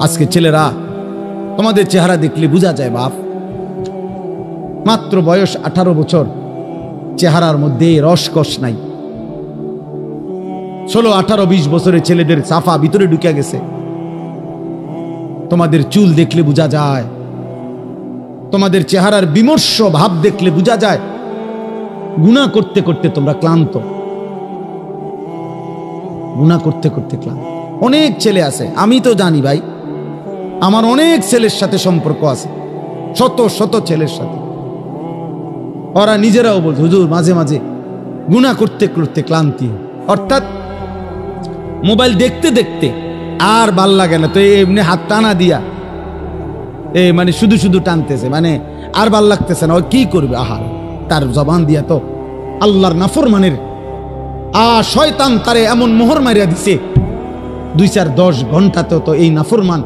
আজকে ছেলেরা তোমাদের চেহারা দেখলে বোঝা যায় বাপ, মাত্র বয়স 18 বছর, চেহারার মধ্যে রসকস নাই। 16, 18, 20 বছরের ছেলেদের সাফা ভিতরে ঢুকে গেছে। তোমাদের চুল দেখলে বোঝা যায়, তোমাদের চেহারার বিমর্ষ ভাব দেখলে বোঝা যায় গুনাহ করতে করতে তোমরা ক্লান্ত, গুনাহ করতে করতে ক্লান্ত। অনেক ছেলে আছে, আমি তো জানি ভাই, আমার অনেক ছেলের সাথে সম্পর্ক আছে, শত শত ছেলের সাথে। ওরা নিজেরাও বলছে হুজুর মাঝে মাঝে গুনাহ করতে করতে ক্লান্তি, অর্থাৎ মোবাইল দেখতে দেখতে আর ভাল লাগে না, তো এমনি হাত টানা দিয়া মানে শুধু শুধু টানতেছে, মানে আর ভাল লাগতেছে না, ও কি করবে? আহার, তার জবান দিয়া তো আল্লাহর নাফরমানের শয়তান তারে এমন মোহর মারিয়া দিছে, 2-4-10 ঘন্টাতে তো এই নাফরমান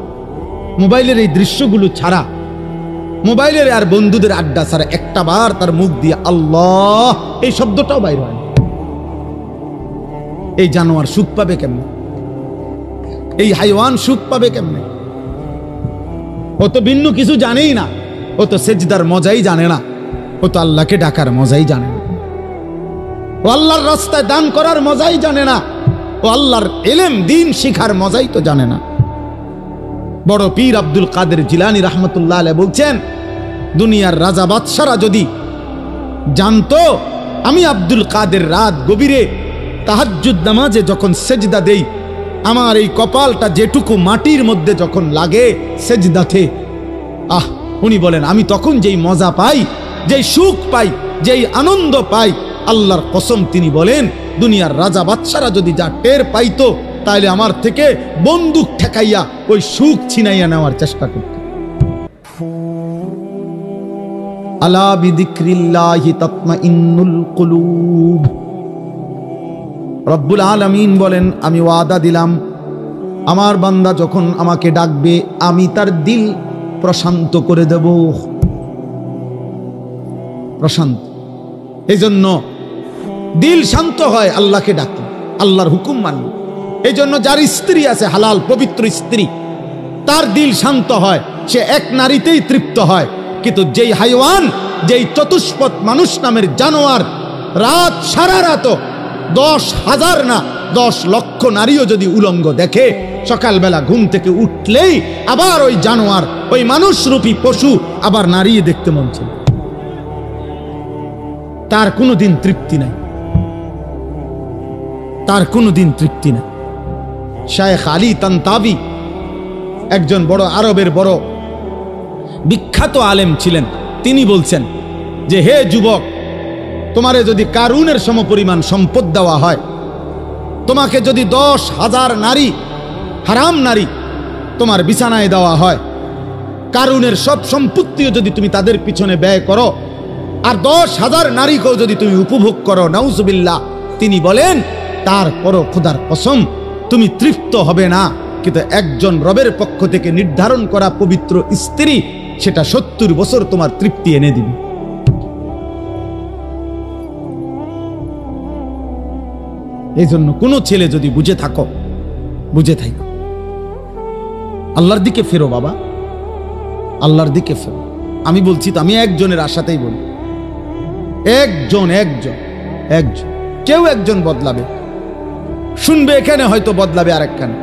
মোবাইলের এই দৃশ্যগুলো ছাড়া, মোবাইলের আর বন্ধুদের আড্ডা ছাড়া একটা বার তার মুখ দিয়ে আল্লাহ এই শব্দটাও বাইর হয় না। এই জানোয়ার সুখ পাবে কেমনে? এই হাইওয়ান সুখ পাবে কেমনে? ও তো ভিন্ন কিছু জানেই না, ও তো সেজদার মজাই জানে না, ও তো আল্লাহকে ডাকার মজাই জানে না, ও আল্লাহর রাস্তায় দান করার মজাই জানে না, ও আল্লাহর ইলম দ্বীন শিখার মজাই তো জানে না। বড় পীর আব্দুল কাদের জিলানী রাহমাতুল্লাহ আলাইহি বলছেন, দুনিয়ার রাজা বাদশারা যদি জানতো আমি আব্দুল কাদের রাত গভীরে তাহাজ্জুদ নামাজে যখন সেজদা দেই, আমার এই কপালটা যেটুকু মাটির মধ্যে যখন লাগে সেজদাতে, উনি বলেন আমি তখন যেই মজা পাই, যেই সুখ পাই, যেই আনন্দ পাই, আল্লাহর কসম তিনি বলেন দুনিয়ার রাজা বাদশারা যদি যা টের পাইতো, তাহলে আমার থেকে বন্দুক ঠেকাইয়া ওই সুখ ছিনাইয়া নেওয়ার চেষ্টা করত। আলা বিযিকরিল্লাহি তাতমাইন্নুল কুলুব। রব্বুল আলামিন বলেন আমি ওয়াদা দিলাম আমার বান্দা যখন আমাকে ডাকবে আমি তার দিল প্রশান্ত করে দেব, প্রশান্ত। এই জন্য দিল শান্ত হয় আল্লাহকে ডাকলে, আল্লাহর হুকুম মানলে। এই জন্য যার স্ত্রী আছে হালাল পবিত্র স্ত্রী, তার দিল শান্ত হয়, সে এক নারীতেই তৃপ্ত হয়। কিন্তু যেই হাইওয়ান, যেই চতুষ্পদ মানুষ নামের জানোয়ার রাত সারা রাত 10,000 না 10 লক্ষ নারীও যদি উলঙ্গ দেখে, সকালবেলা ঘুম থেকে উঠলেই আবার ওই জানোয়ার, ওই মানুষরূপী পশু আবার নারী দেখতে মন চায়, তার কোনোদিন তৃপ্তি নাই, তার কোনোদিন তৃপ্তি নাই। শায়েখ আলী তানতাবি একজন বড় আরবের বড় বিখ্যাত আলেম ছিলেন, তিনি বলছেন যে হে যুবক, তোমারে যদি কারুনের সমপরিমাণ সম্পদ দেওয়া হয়, তোমাকে যদি 10,000 নারী, হারাম নারী তোমার বিছানায় দেওয়া হয়, কারুনের সব সম্পত্তিও যদি তুমি তাদের পিছনে ব্যয় করো, আর 10,000 নারীকেও যদি তুমি উপভোগ করো, নাউজুবিল্লাহ, তিনি বলেন তারপরও খোদার কসম তুমি তৃপ্ত হবে না। কিন্তু একজন রবের পক্ষ থেকে নির্ধারণ করা পবিত্র স্ত্রী, সেটা 70 বছর তোমার তৃপ্তি এনে দিবে। এই জন্য কোনো ছেলে যদি বুঝে থাকো, বুঝে থাকো, আল্লাহর দিকে ফেরো বাবা, আল্লাহর দিকে ফেরো। আমি বলছি তো, আমি একজনের আশাতেই বলি, একজন কেউ একজন বদলাবে, শুনবে এখানে, হয়তো বদলাবে আরেকখানে,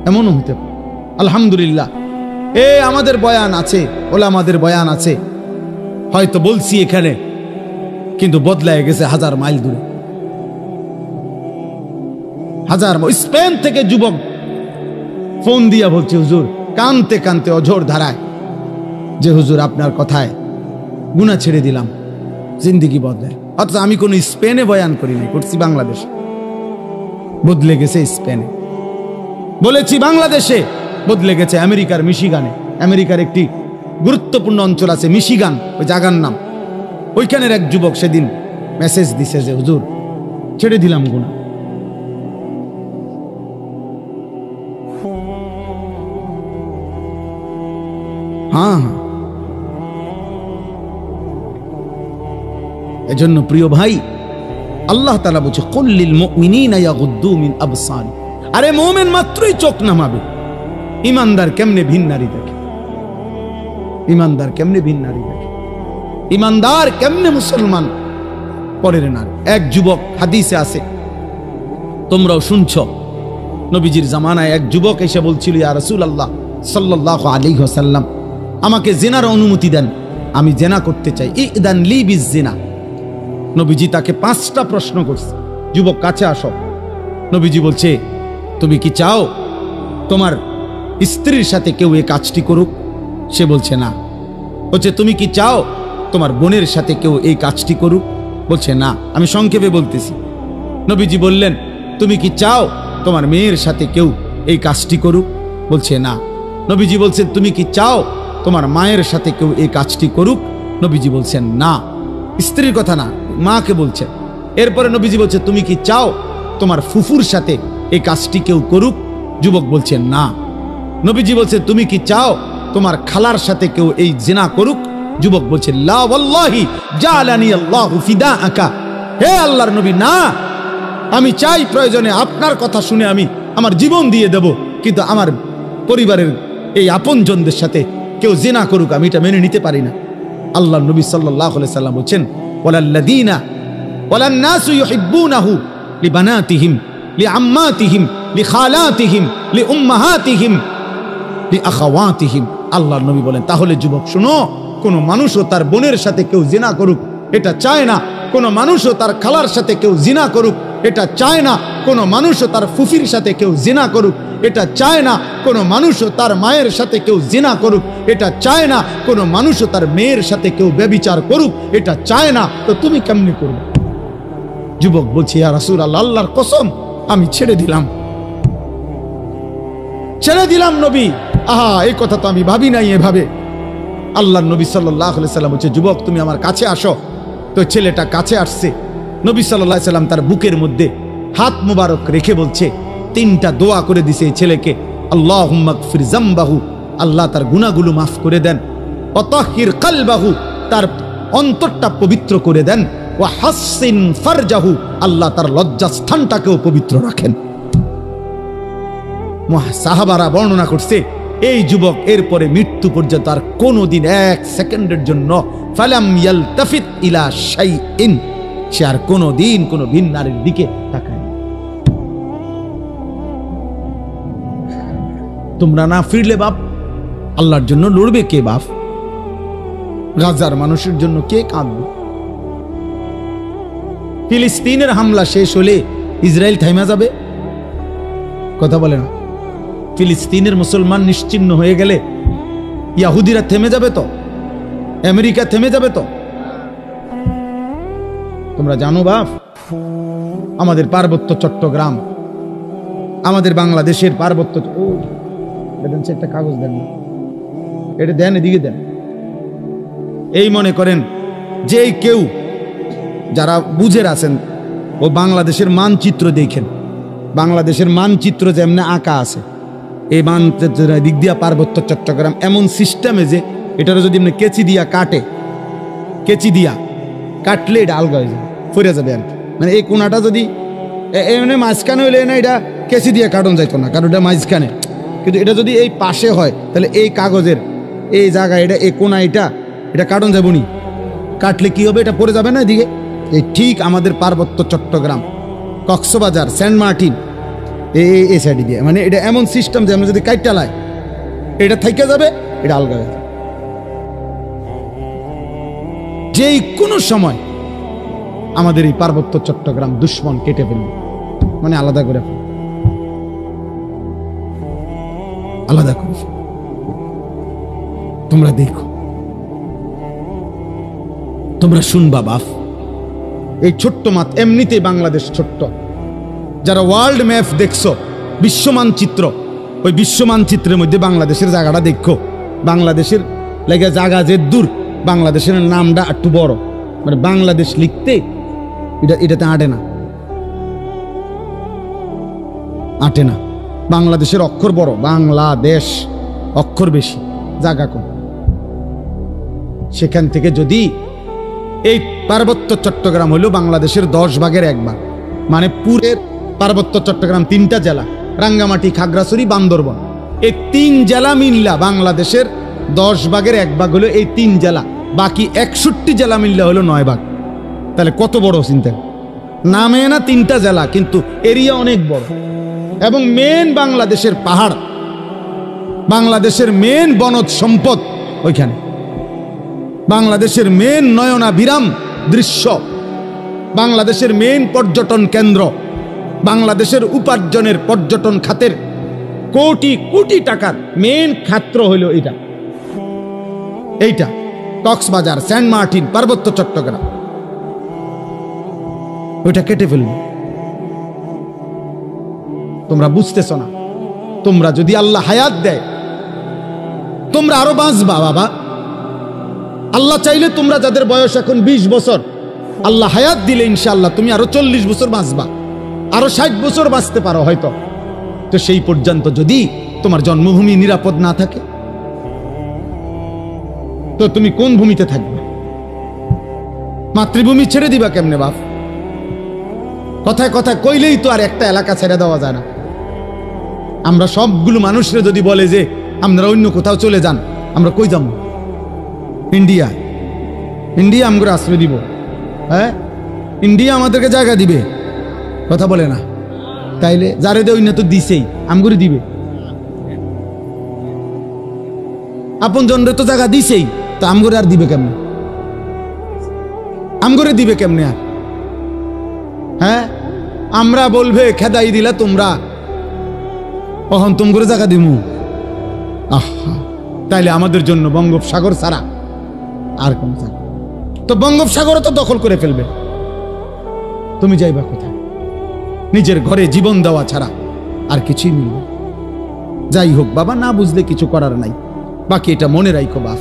এমনও হতে পারে। আলহামদুলিল্লাহ, আমাদের বয়ান আছে, ওলামাদের বয়ান আছে, হয়তো বলছি এখানে, কিন্তু বদলায় গেছে 1000 মাইল দূরে, 1000 মাইল। স্পেন থেকে যুবক ফোন দিয়া বলছে হুজুর, কানতে কানতে অঝোর ধারায়, যে হুজুর আপনার কথায় গুনাহ ছেড়ে দিলাম, জিন্দেগি বদলে। অথচ আমি কোন স্পেনে বয়ান করি নাই, করছি বাংলাদেশ, বদলে গেছে স্পেনে। বলেছি বাংলাদেশে, বদলে গেছে আমেরিকার মিশিগানে। আমেরিকার একটি গুরুত্বপূর্ণ অঞ্চল আছে মিশিগান, ওই জায়গার নাম। ওইখানের এক যুবক সেদিন মেসেজ দিছে যে হুজুর ছেড়ে দিলাম গুনাহ। হ্যাঁ, এজন্য প্রিয় ভাই, আল্লাহ তাআলা বলছে কুল্লিল মুমিনিনা ইয়াগুদ্দু মিন আবসারি, আরে মোমেন মাত্রই চোখ নামাবে। ইমানদার কেমনে ভিন নারী দেখে? ইমানদার কেমনে ভিন নারী দেখে? ইমানদার কেমনে মুসলমান পরের নারী? এক যুবক, হাদিসে আছে, তোমরাও শুনছ, নবীজির জামানায় এক যুবক এসে বলছিল, ইয়া রাসূলুল্লাহ সাল্লাল্লাহু আলাইহি ওয়াসাল্লাম, আমাকে জিনার অনুমতি দেন, আমি জিনা করতে চাই, ইদান লি বিজিনা। নবীজি তাকে 5টা প্রশ্ন করছে, যুবক কাছে আসো। নবীজি বলছে, তুমি কি চাও তোমার স্ত্রীর সাথে কেউ এই কাজটি করুক? সে বলছে না। বলছে, তুমি কি চাও তোমার বোনের সাথে কেউ এই কাজটি করুক? বলছে না। আমি সংক্ষেপে বলতেছি। নবীজি বললেন, তুমি কি চাও তোমার মেয়ের সাথে কেউ এই কাজটি করুক? বলছে না। নবীজি বলছেন, তুমি কি চাও তোমার মায়ের সাথে কেউ এই কাজটি করুক? নবীজি বলছেন না। স্ত্রীর কথা না, মাকে বলছেন। এরপরে নবীজি বলছে, তুমি কি চাও তোমার ফুফুর সাথে এই কাজটি কেউ করুক? যুবক বলছেন না। নবীজি বলছে, তুমি কি চাও তোমার খালার সাথে কেউ এই জিনা করুক? যুবক বলছে, লা ওয়াল্লাহি জালানি আল্লাহু ফিদাআকা। হে আল্লাহর নবী, না, আমি চাই প্রয়োজনে আপনার কথা শুনে আমি আমার জীবন দিয়ে দেব, কিন্তু আমার পরিবারের এই আপনজনদের সাথে কেউ জিনা করুক আমি এটা মেনে নিতে পারি না। আল্লাহর নবী সাল্লাল্লাহু আলাইহি সাল্লাম বলেন, ওয়ালাল্লাযীনা ওয়ালান নাসু ইউহিব্বুনাহু লিবানাতিহিম লিআম্মাতিহিম লিখালাতিহিম লিউম্মাহাতিহিম লিআখাওয়াতিহিম। আল্লাহর নবী বলেন, তাহলে যুবক শুনো, কোন মানুষও তার বোনের সাথে কেউ জিনা করুক এটা চায় না। কোন মানুষও তার খালার সাথে কেউ জিনা করুক এটা চায় না। কোন মানুষও তার ফুফির সাথে কেউ জিনা করুক এটা চায় না। কোন মানুষও তার মায়ের সাথে কেউ জিনা করুক এটা চায় না। কোন মানুষও তার মেয়ের সাথে কেউ ব্যভিচার করুক এটা চায় না। তো তুমি কেমনে করবে? যুবক বলছে, ইয়া রাসূলুল্লাহ, আল্লাহর কসম আমি ছেড়ে দিলাম, ছেড়ে দিলাম নবী। আহা, এই কথা তো আমি ভাবি নাই এভাবে। আল্লাহর নবী সাল্লাল্লাহু আলাইহি সাল্লাম বলছে, যুবক তুমি আমার কাছে আসো। তো ছেলেটা কাছে আসছে। নবী সাল্লাল্লাহু আলাইহি সাল্লাম তার বুকের মধ্যে হাত মুবারক রেখে বলছে, 3টা দোয়া করে দিছে এই ছেলেকে। আল্লাহুম্মা গফির যামবাহু, আল্লাহ তার গুনাহগুলো মাফ করে দেন। ওয়া তাহহির কলবাহু, তার অন্তরটা পবিত্র করে দেন। ওয়া হাসসিন ফারজাহু, আল্লাহ তার লজ্জাস্থানটাকেও পবিত্র রাখেন। সাহাবারা বর্ণনা করছে, এই যুবক এরপরে মৃত্যু পর্যন্ত আর কোনোদিন 1 সেকেন্ডের জন্য ফালাম ইয়ালতাফিত ইলা শাইইন, সে আর কোনোদিন কোনো ভিন নারীর দিকে তাকায় না। তোমরা না ফিরলে বাপ, আল্লাহর জন্য লড়বে কে বাপ? গাজার মানুষের জন্য কে কাঁদবে? ফিলিস্তিনের হামলা শেষ হলে ইসরায়েল থাইমা যাবে? কথা বলে না। ফিলিস্তিনের মুসলমান নিশ্চিহ্ন হয়ে গেলে ইহুদিরা থেমে যাবে তো? আমেরিকা থেমে যাবে তো? তোমরা জানো বাপ, আমাদের পার্বত্য চট্টগ্রাম, আমাদের বাংলাদেশের পার্বত্য, একটা কাগজ দেন, এটা দেন, এদিকে দেন। এই মনে করেন যে কেউ যারা বুঝে আছেন, ও বাংলাদেশের মানচিত্র দেখেন, বাংলাদেশের মানচিত্র যেমন আঁকা আছে, এই মানচিত্র দিক দিয়া পার্বত্য চট্টগ্রাম এমন সিস্টেমে যে এটারও যদি কেচি দিয়া কাটে, কেচি দিয়া কাটলে এটা আলগা হয়ে যাবে, ফিরে যাবে আর কি। মানে এই কোনাটা যদি এমনি মাঝখানে হইলে না, এটা কেচি দিয়ে কাটন যাইতো না, কারণ এটা মাঝখানে। কিন্তু এটা যদি এই পাশে হয়, তাহলে এই কাগজের এই জায়গায় এটা এই কোনা এটা কাটন যাবো নি, কাটলে কি হবে? এটা পড়ে যাবে না এদিকে। এই ঠিক আমাদের পার্বত্য চট্টগ্রাম, কক্সবাজার, সেন্ট মার্টিন, এই সাইডে দিয়ে, মানে এটা এমন সিস্টেম যে আমরা যদি কাইটটা লাই, এটা থাইকা যাবে, এটা আলগা হয়ে যাবে। যেই কোনো সময় আমাদের এই পার্বত্য চট্টগ্রাম দুশ্মন কেটে ফেলবে, মানে আলাদা করে ফেলবে, আলাদা করে ফেলবে। তোমরা দেখো, তোমরা শুনবা বাপ, এই ছোট্ট মাত এমনিতে বাংলাদেশ ছোট্ট। যারা ওয়ার্ল্ড ম্যাপ দেখছো, বিশ্ব মানচিত্র, ওই বিশ্ব মানচিত্রের মধ্যে বাংলাদেশের জায়গাটা দেখো। বাংলাদেশের লেগে জায়গা যে দূর, বাংলাদেশের নামটা একটু বড়, মানে বাংলাদেশ লিখতে এটাতে আটে না। বাংলাদেশের অক্ষর বড়, বাংলাদেশ অক্ষর বেশি, জায়গা কম। সেখান থেকে যদি এই পার্বত্য চট্টগ্রাম হলো বাংলাদেশের 10 ভাগের 1 ভাগ, মানে পুরের পার্বত্য চট্টগ্রাম 3টা জেলা, রাঙ্গামাটি, খাগড়াছড়ি, বান্দরবন, এই 3 জেলা মিল্লা বাংলাদেশের 10 ভাগের 1 ভাগ হলো এই 3 জেলা, বাকি 61 জেলা মিল্লা হলো 9 ভাগ। তাহলে কত বড় চিন্তা! নামে না 3টা জেলা, কিন্তু এরিয়া অনেক বড়। এবং মেন বাংলাদেশের পাহাড়, বাংলাদেশের মেন বনজ সম্পদ ওইখানে, বাংলাদেশের মেন নয়নাভিরাম দৃশ্য, বাংলাদেশের মেন পর্যটন কেন্দ্র, বাংলাদেশের উপার্জনের পর্যটন খাতের কোটি কোটি টাকার মেন ক্ষেত্র হইল এইটা কক্সবাজার, সেন্ট মার্টিন, পার্বত্য চট্টগ্রাম। ওইটা কেটে ফেলবে। তোমরা বুঝতেছ না। তোমরা যদি আল্লাহ হায়াত দেয়, তোমরা আরো বাঁচবা বাবা। আল্লাহ চাইলে তোমরা যাদের বয়স এখন 20 বছর, আল্লাহ হায়াত দিলে ইনশাআল্লাহ তুমি আরো 40 বছর বাঁচবা, আরো 60 বছর বাঁচতে পারো হয়তো। তো সেই পর্যন্ত যদি তোমার জন্মভূমি নিরাপদ না থাকে, তো তুমি কোন ভূমিতে থাকবে? মাতৃভূমি ছেড়ে দিবা কেমনে বাপ? কথায় কথায় কইলেই তো আর একটা এলাকা ছেড়ে দেওয়া যায় না। আমরা সবগুলো মানুষরা যদি বলে যে আমরা অন্য কোথাও চলে যান, আমরা কই যাব? ইন্ডিয়া। ইন্ডিয়া আমগরে আশ্রয় দিব? হ্যাঁ, ইন্ডিয়া আমাদেরকে জায়গা দিবে? কথা বলে না। তাইলে যারে দে অন্য তো দিছেই, আমগরে দিবে। আপন জনরে তো জায়গা দিছেই, তো আমগরে আর দিবে কেমনে? আমগরে দিবে কেমনে আর? হ্যাঁ, আমরা বলবে খেদাই দিলা তোমরা, কখন তুম করে জায়গা দিমু? আহা, তাইলে আমাদের জন্য বঙ্গোপসাগর ছাড়া আর কোন জায়গা? তো বঙ্গোপসাগরও তো দখল করে ফেলবে। তুমি যাইবা কোথায়? নিজের ঘরে জীবন দেওয়া ছাড়া আর কিছুই মিলবে? যাই হোক বাবা, না বুঝলে কিছু করার নাই। বাকি এটা মনে রাখো বাপ,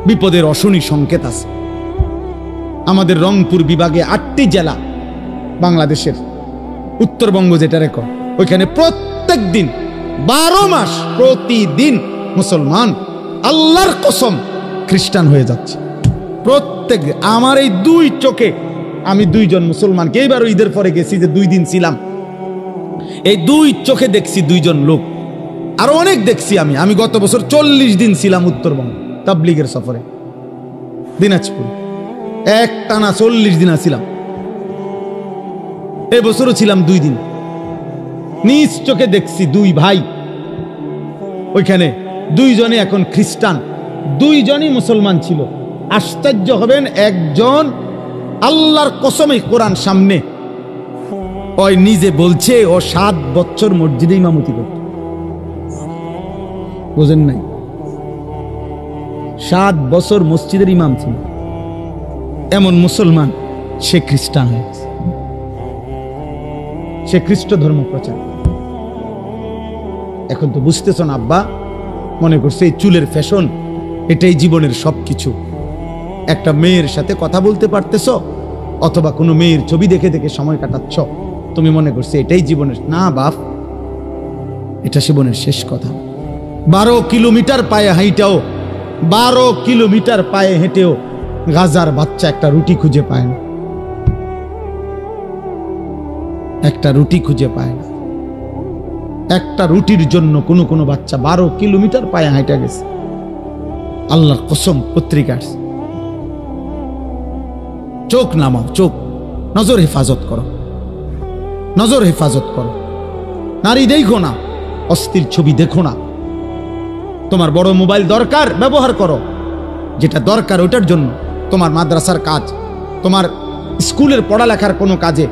বিপদের অশনি সংকেত আছে। আমাদের রংপুর বিভাগে 8টি জেলা বাংলাদেশের, উত্তরবঙ্গ যেটা রেকর্ড, ওইখানে প্রত্যেক দিন 12 মাস প্রতিদিন মুসলমান, আল্লাহর কসম, খ্রিস্টান হয়ে যাচ্ছে প্রত্যেক। আমার এই 2 চোখে আমি 2 জন মুসলমানকে, এইবার ঈদের পরে গেছি যে 2 দিন ছিলাম, এই 2 চোখে দেখছি 2 জন লোক। আরো অনেক দেখছি আমি গত বছর 40 দিন ছিলাম উত্তরবঙ্গ তাবলীগের সফরে, দিনাজপুর, এক টানা 40 দিন ছিলাম। এবছরও ছিলাম 2 দিন। নিজ চোখে দেখছি 2 ভাই, ওইখানে 2 জনে এখন খ্রিস্টান, 2 জনই মুসলমান ছিল। আশ্চর্য হবেন, একজন আল্লাহর কসমে কোরআন সামনে, ওই নিজে বলছে ও 7 বছর মসজিদে ইমামতি করত। বুঝেন নাই? 7 বছর মসজিদের ইমাম ছিল। এমন মুসলমান, সে খ্রিস্টান হয়েছে, সে খ্রিস্ট ধর্ম প্রচার। এখন তো বুঝতেছ না আব্বা, মনে করছে এই চুলের ফ্যাশন এটাই জীবনের সবকিছু। একটা মেয়ের সাথে কথা বলতে পারতেছ, অথবা কোনো মেয়ের ছবি দেখে দেখে সময় কাটাচ্ছ, তুমি মনে করছে এটাই জীবনের। না বাপ, এটা জীবনের শেষ কথা। 12 কিলোমিটার পায়ে হাঁটাও, 12 কিলোমিটার পায়ে হেঁটেও গাজার বাচ্চা একটা রুটি খুঁজে পায় না, একটা রুটি খুঁজে পায় না। একটা রুটির জন্য কোনো কোনো বাচ্চা 12 কিলোমিটার পায়ে হাঁটা গেছে। আল্লাহর কসম, পত্রিকার চোখ নামাও, চোখ, নজর হেফাজত করো, নজর হেফাজত করো। নারী দেখো না, অস্থির ছবি দেখো না। তোমার বড় মোবাইল দরকার, ব্যবহার করো, যেটা দরকার ওটার জন্য। তোমার মাদ্রাসার কাজ, তোমার স্কুলের পড়ালেখার কোনো কাজে,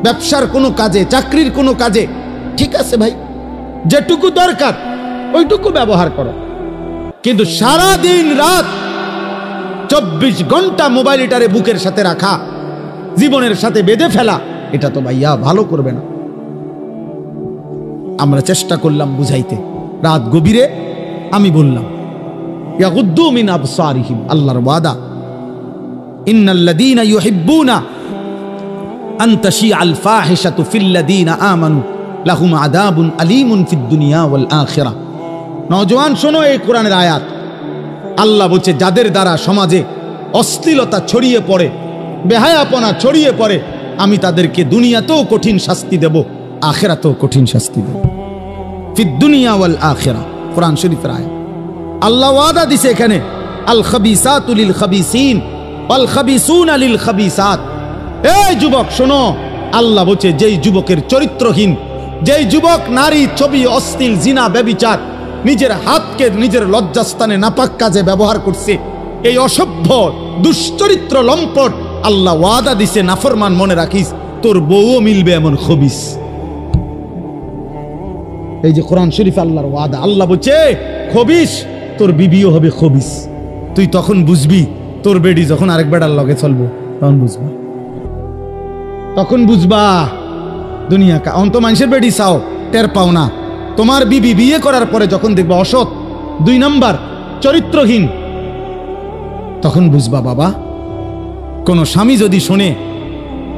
ব্যবসার কোনো কাজে, চাকরির কোনো কাজে, ঠিক আছে ভাই, যেটুকু দরকার ওইটুকু ব্যবহার করো। কিন্তু সারা দিন রাত 24 ঘন্টা মোবাইলটারে বুকের সাথে রাখা, জীবনের সাথে বেঁধে ফেলা, এটা তো ভাইয়া ভালো করবে না। আমরা চেষ্টা করলাম বুঝাইতে, রাত গভীরে আমি বললাম, ইয়াগুদ্দু মিন আবসারিহিম, আল্লাহর ওয়াদা, ইন্নাল্লাযীনা ইউহিব্বুনা আন তাশিআল ফাহিশাতু ফিল্লাযীনা আমানু লাহুম আযাবুন আলীমুন ফিদ দুনিয়া ওয়াল আখিরাহ। নওজোয়ান শোনো এই কোরআনের আয়াত। আল্লাহ বলছে, যাদের দ্বারা সমাজে অশ্লীলতা ছড়িয়ে পড়ে, বেহায়াপনা ছড়িয়ে পড়ে, আমি তাদেরকে দুনিয়াতেও কঠিন শাস্তি দেব, আখিরাতেও কঠিন শাস্তি দেব। ফিদ দুনিয়া ওয়াল আখিরা। কোরআন শরীফের আয়াত। আল্লাহ ওয়াদা দিছে এখানে, আল খাবিসাতু লিল খাবিসিন ওয়াল খাবিসুনা লিল খাবিসাত। এই যুবক শোনো, আল্লাহ বলছে যেই যুবকের চরিত্রহীন, যেই যুবক নারী, ছবি, অশ্লীল, জিনা, ব্যভিচার, নিজের হাতকে নিজের লজ্জাস্থানে নাপাক কাজে ব্যবহার করছে, এই অসভ্য দুশ্চরিত্র লম্পট, আল্লাহ ওয়াদা দিছে নাফরমান, মনে রাখিস তোর বউও মিলবে এমন খবিস। এই যে কোরআন শরীফ আল্লাহর ওয়াদা, আল্লাহ বলছে খবিস, তোর বিবিও হবে খবিস। তুই তখন বুঝবি, তোর বেডি যখন আরেক বেড়ার লগে চলবো তখন বুঝবা, তখন বুঝবা দুনিয়া কা অন্ত মানুষের বেডি চাও, টের পাও না। তোমার বিবি বিয়ে করার পরে যখন দেখবা অসৎ, 2 নাম্বার চরিত্রহীন, তখন বুঝবা বাবা। কোন স্বামী যদি শোনে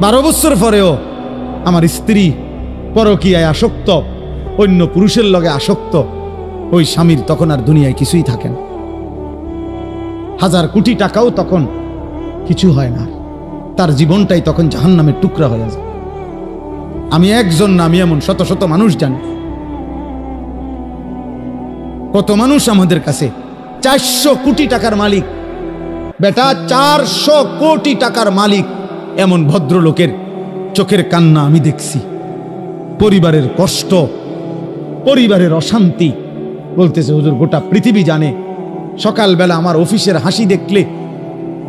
12 বছর পরেও আমার স্ত্রী পরকীয়ায় আসক্ত, অন্য পুরুষের লগে আসক্ত, ওই স্বামীর তখন আর দুনিয়ায় কিছুই থাকে না। 1000 কোটি টাকাও তখন কিছু হয় না, তার জীবনটাই তখন জাহান্নামের টুকরা হয়ে যায়। আমি একজন না, আমি এমন শত শত মানুষ জানি। কত মানুষ আমাদের কাছে 400 কোটি টাকার মালিক, বেটা 400 কোটি টাকার মালিক, এমন ভদ্রলোকের চোখের কান্না আমি দেখছি। পরিবারের কষ্ট, পরিবারের অশান্তি, বলতেছে হুজুর গোটা পৃথিবী জানে, সকালবেলা আমার অফিসের হাসি দেখলে,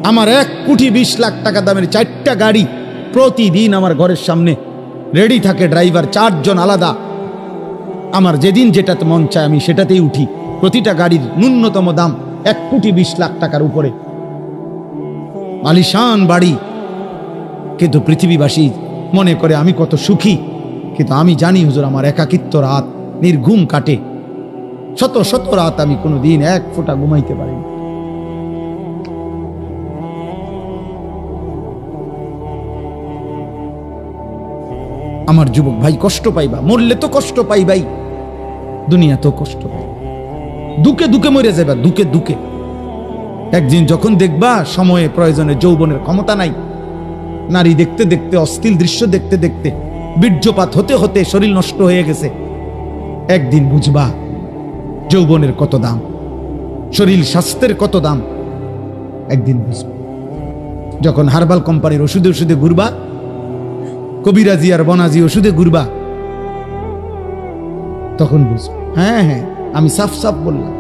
আমার 1 কোটি 20 লাখ টাকা দামের 4টা গাড়ি প্রতিদিন আমার ঘরের সামনে রেডি থাকে, ড্রাইভার 4 জন আলাদা। আমার যেদিন যেটাতে মন চায় আমি সেটাতেই উঠি। প্রতিটা গাড়ির ন্যূনতম দাম 1 কোটি 20 লাখ টাকার উপরে, আলিশান বাড়ি। কিন্তু পৃথিবীবাসী মনে করে আমি কত সুখী, কিন্তু আমি জানি হুজুর আমার একাকিত্ব রাত নির্ঘুম কাটে। শত শত রাত আমি কোনোদিন 1 ফোঁটা ঘুমাইতে পারিনি। আমার যুবক ভাই কষ্ট পাইবা, মরলে তো কষ্ট পাইবাই, দুনিয়া তো কষ্ট পাই, দুকে দুকে মরে যাবা, দুকে দুকে। একদিন যখন দেখবা সময়ে প্রয়োজনে যৌবনের ক্ষমতা নাই, নারী দেখতে দেখতে, অশ্লীল দৃশ্য দেখতে দেখতে, বীর্যপাত হতে হতে শরীর নষ্ট হয়ে গেছে, একদিন বুঝবা যৌবনের কত দাম, শরীর স্বাস্থ্যের কত দাম, একদিন বুঝবা। যখন হার্বাল কোম্পানির ওষুধে ওষুধে ঘুরবা, কবিরাজি আর বনাজি ওষুধে ঘুরবা, তখন বুঝবা। হ্যাঁ হ্যাঁ, আমি সাফ সাফ বললাম।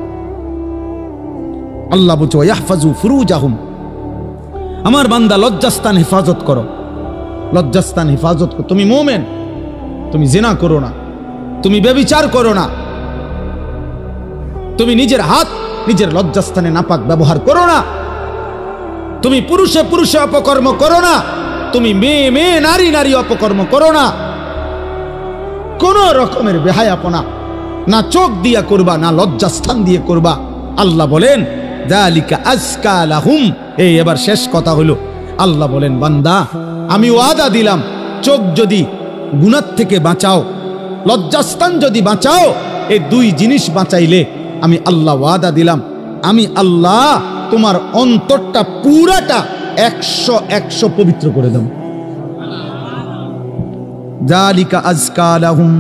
আল্লাহ বলছে ইয়াহফাজু ফুরুজাহুম, আমার বান্দা লজ্জাস্থান হেফাজত করো, লজ্জাস্থান হেফাজত করো। তুমি মুমিন, তুমি জিনা করো না, তুমি ব্যভিচার করো না, তুমি নিজের হাত নিজের লজ্জাস্থানে নাপাক ব্যবহার করো না, তুমি পুরুষে পুরুষে অপকর্ম করো না, তুমি মেয়ে মেয়ে নারী নারী অপকর্ম করো না, কোন রকমের বেহায়াপনা না চোখ দিয়া করবা, না লজ্জাস্থান দিয়ে করবা। আল্লাহ বলেন যালিকা আজকা লাহুম। এই এবার শেষ কথা হলো, আল্লাহ বলেন বান্দা আমি ওয়াদা দিলাম, চোখ যদি গুনাহ থেকে বাঁচাও, লজ্জাস্থান যদি বাঁচাও, এই 2 জিনিস বাঁচাইলে আমি আল্লাহ ওয়াদা দিলাম, আমি আল্লাহ তোমার অন্তরটা পুরাটা 100 পবিত্র করে দেব। যালিকা আজকা লাহুম,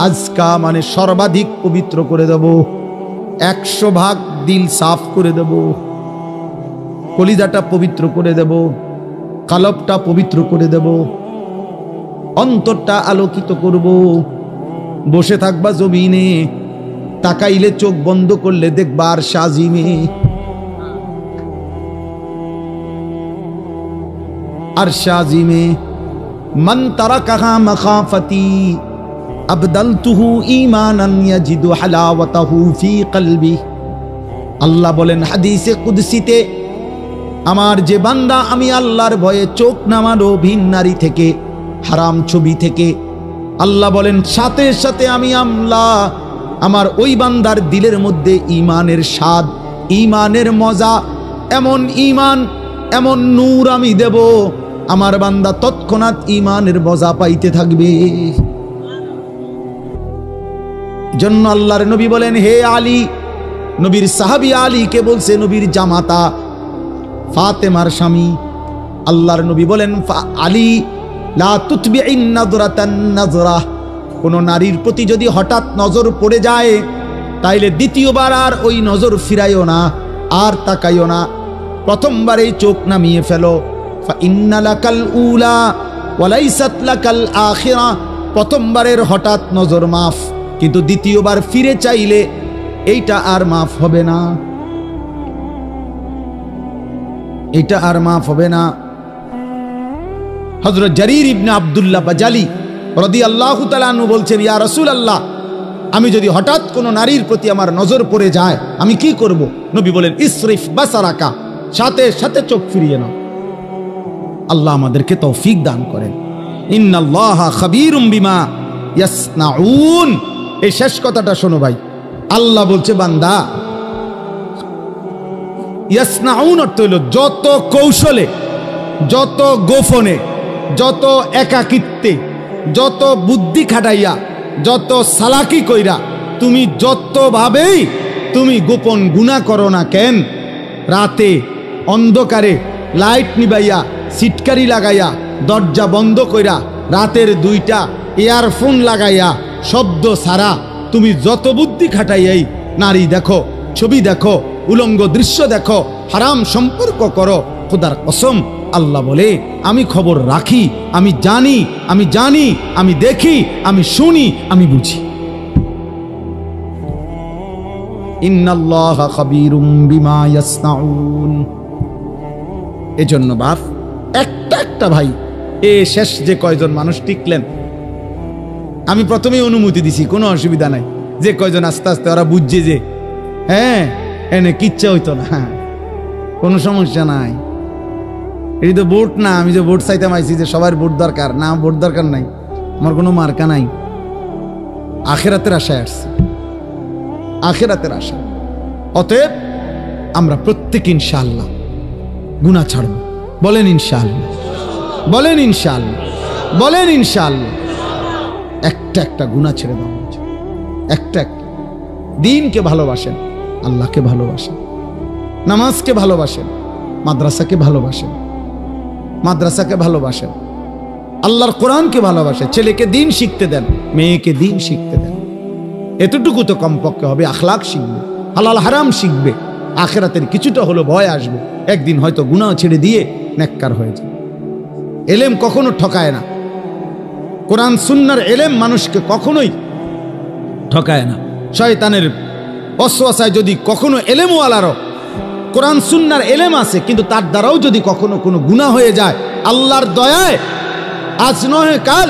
আজকা মানে সর্বাধিক পবিত্র করে দেব, 100 ভাগ দিল সাফ করে দেব, কলিজাটা পবিত্র করে দেব, কালবটা পবিত্র করে দেব, অন্তরটা আলোকিত করব। বসে থাকবা জমিনে, তাকাইলে চোখ বন্ধ করলে দেখবা আর সাজিমে, আর সাজিমে মান তারাকাহা মাখাফাতি আবদালতুহু ঈমানান ইয়াজিদু হালাওয়াতাহু ফি কলবি। আল্লাহ বলেন হাদিসে কুদসিতে, আমার যে বান্দা আমি আল্লাহর ভয়ে চোখ নামালো ভিন নারী থেকে, হারাম ছবি থেকে, আল্লাহ বলেন সাথে সাথে আমি আল্লাহ আমার ওই বান্দার দিলের মধ্যে ঈমানের স্বাদ, ঈমানের মজা, এমন ঈমান এমন নূর আমি দেব, আমার বান্দা তৎক্ষণাৎ ঈমানের মজা পাইতে থাকবে। জন্য আল্লাহর নবী বলেন হে আলী, নবীর সাহাবী আলীকে বলছে, নবীর জামাতা ফাতেমার স্বামী, আল্লাহর নবী বলেন আলী লা তুতবিইন নাযরাতান নাযরা, কোনো নারীর প্রতি যদি হঠাৎ নজর পড়ে যায় তাইলে দ্বিতীয়বার আর ওই নজর ফিরাইও না, আর তাকাইও না, প্রথমবারেই চোখ নামিয়ে ফেলো। ফাইন্না লাকাল উলা ওয়ালাইসাত লাকাল আখিরা। প্রথমবারের হঠাৎ নজর মাফ, কিন্তু দ্বিতীয়বার ফিরে চাইলে এইটা আর মাফ হবে না, এটা আর মাফ হবে না। হযরত জারীর ইবনে আব্দুল্লাহ বাজালি রাদিয়াল্লাহু তাআলা আনহু বলছেন, ইয়া রাসূলুল্লাহ, আমি যদি হঠাৎ কোনো নারীর প্রতি আমার নজর পড়ে যায় আমি কি করব? নবী বলেন, ইসরিফ বাসারাকা, সাথে সাথে চোখ ফিরিয়ে নাও। আল্লাহ আমাদেরকে তৌফিক দান করেন। ইন্নাল্লাহা খাবীরুম বিমা ইয়াসনাউন। এই শেষ কথাটা শোনো ভাই, আল্লাহ বলছে বান্দা, ইয়াসনাউন অর্থ হইল যত কৌশলে, যত গোপনে, যত একাকিত্বে, যত বুদ্ধি খাটাইয়া, যত সালাকি কইরা, তুমি যতভাবেই তুমি গোপন গুনাহ করো না কেন, রাতে অন্ধকারে লাইট নিবাইয়া, সিটকারি লাগাইয়া, দরজা বন্ধ কইরা, রাতের 2টা ইয়ারফোন লাগাইয়া, শব্দ ছাড়া তুমি যত বুদ্ধি খাটাইয়াই নারী দেখো, ছবি দেখো, উলঙ্গ দৃশ্য দেখো, হারাম সম্পর্ক করো, খোদার কসম আল্লাহ বলে আমি খবর রাখি, আমি জানি, আমি জানি, আমি দেখি, আমি শুনি, আমি বুঝি। ইন্নাল্লাহা খাবীরুম বিমা ইয়াসনাউন। এজন্য বাপ একটা একটা ভাই, এ শেষ যে কয়জন মানুষ টিকলেন, আমি প্রথমেই অনুমতি দিছি, কোনো অসুবিধা নাই। যে কয়জন আস্তে আস্তে ওরা বুঝছে যে হ্যাঁ এনে কিচ্ছা হইতো না, কোনো সমস্যা নাই, এই তো ভোট না, আমি যে ভোট চাইতে আইছি যে সবার ভোট দরকার না, ভোট দরকার নাই, আমার কোনো মার্কা নাই, আখিরাতের আশায় আসছি, আখিরাতের আশা। অতএব আমরা প্রত্যেক ইনশাআল্লাহ গুনাহ ছাড়ব। বলেন ইনশাআল্লাহ, বলেন ইনশাআল্লাহ, বলেন ইনশাআল্লাহ। একটা একটা গুনাহ ছেড়ে দেওয়া হচ্ছে, একটা একটা। দ্বীনকে ভালোবাসেন, আল্লাহকে ভালোবাসেন, নামাজকে ভালোবাসেন, মাদ্রাসাকে ভালোবাসেন, মাদ্রাসাকে ভালোবাসেন, আল্লাহর কোরআনকে ভালোবাসেন, ছেলেকে দ্বীন শিখতে দেন, মেয়েকে দ্বীন শিখতে দেন। এতটুকু তো কমপক্ষে হবে, আখলাক শিখবে, হালাল হারাম শিখবে, আখিরাতের কিছুটা হলো ভয় আসবে, একদিন হয়তো গুনাহ ছেড়ে দিয়ে নেককার হয়ে যাবে। এলেম কখনো ঠকায় না, কোরআন সুন্নাহর এলেম মানুষকে কখনোই ঠকায় না। শয়তানের ওয়াসওয়াসায় যদি কখনো এলেমওয়ালারও কোরআন সুন্নাহর এলেম আছে, কিন্তু তার দ্বারাও যদি কখনো কোনো গুনাহ হয়ে যায়, আল্লাহর দয়ায় আজ নয় কাল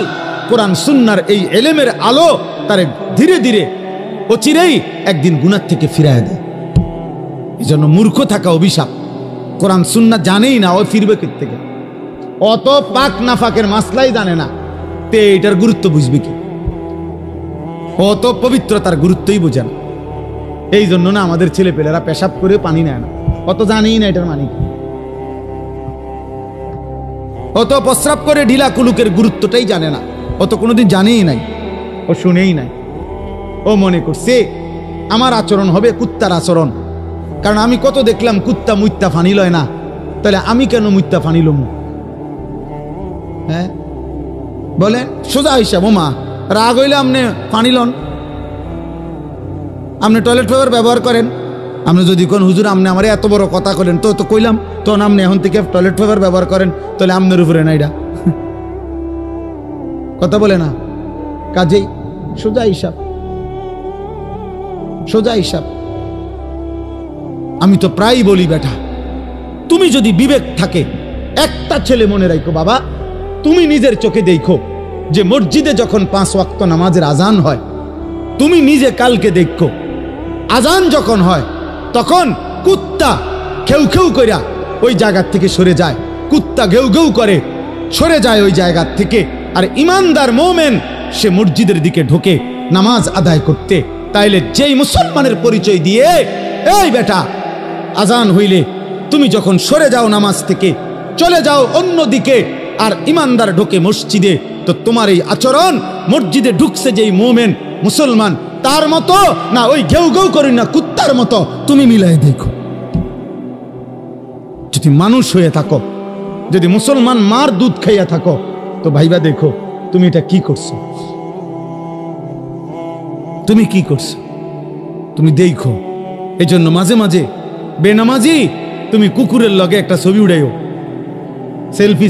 কোরআন সুন্নাহর এই এলেমের আলো তারে ধীরে ধীরে অচিরেই একদিন গুনাহ থেকে ফিরায় দেয়। এই জন্য মূর্খ থাকা অভিশাপ। কোরআন সুন্নাহ জানেই না, ও ফিরবে কোথা থেকে? অত পাক নাফাকের মাসলাই জানে না, তে এটার গুরুত্ব বুঝবে কি? অত পবিত্রতার গুরুত্বই বোঝে না। এই জন্য না আমাদের ছেলে পেলেরা পেশাব করে পানি নেয় না, অত জানেই না এটার মানে কি। অত প্রস্রাব করে ঢিলা কুলুকের গুরুত্বটাই জানে না, অত কোনোদিন জানেই নাই, ও শুনেই নাই। ও মনে করছে আমার আচরণ হবে কুত্তার আচরণ, কারণ আমি কত দেখলাম কুত্তা মুত্তা ফানি লয় না, তাহলে আমি কেন মুত্তা ফানি লমু? হ্যাঁ বলেন, সোজা হিসাব। ও মা, রাগ হইলে আপনি পানি লন, আপনি টয়লেট পেপার ব্যবহার করেন, আপনি যদি কোন হুজুর আপনি আমার এত বড় কথা করেন, তো কইলাম তখন আপনি এখন থেকে টয়লেট পেপার ব্যবহার করেন, তাহলে আপনার উপরে না এটা কথা বলে না। কাজেই সোজা হিসাব, সোজা হিসাব। আমি তো প্রায় বলি, বেটা তুমি যদি বিবেক থাকে, একটা ছেলে মনে রাখো বাবা, তুমি নিজের চোখে দেখো যে মসজিদে যখন 5 ওয়াক্ত নামাজের আজান হয়, তুমি নিজে কালকে দেখো আজান যখন হয় তখন কুত্তা খেউ খেউ কইরা ওই জায়গার থেকে সরে যায়, কুত্তা ঘেউ ঘেউ করে সরে যায় ওই জায়গার থেকে, আর ইমানদার মোমেন সে মসজিদের দিকে ঢোকে নামাজ আদায় করতে। তাইলে যেই মুসলমানের পরিচয় দিয়ে, এই বেটা আজান হইলে তুমি যখন সরে যাও নামাজ থেকে, চলে যাও অন্য দিকে, আর ইমানদার ঢোকে মসজিদে, তো তোমার এই আচরণ মসজিদে ঢুকছে যেই মোমেন মুসলমান তার মতো না ওই ঘেউ ঘেউ করি না কুত্তার মতো, তুমি মিলাই দেখো। যদি মানুষ হয়ে থাকো, যদি মুসলমান মার দুধ খাইয়া থাকো, তো ভাইবা দেখো তুমি এটা কি করছো। তুমি কি করছো তুমি দেখো। এই জন্য মাঝে মাঝে বেনামাজি তুমি কুকুরের লগে একটা ছবি উড়াইও,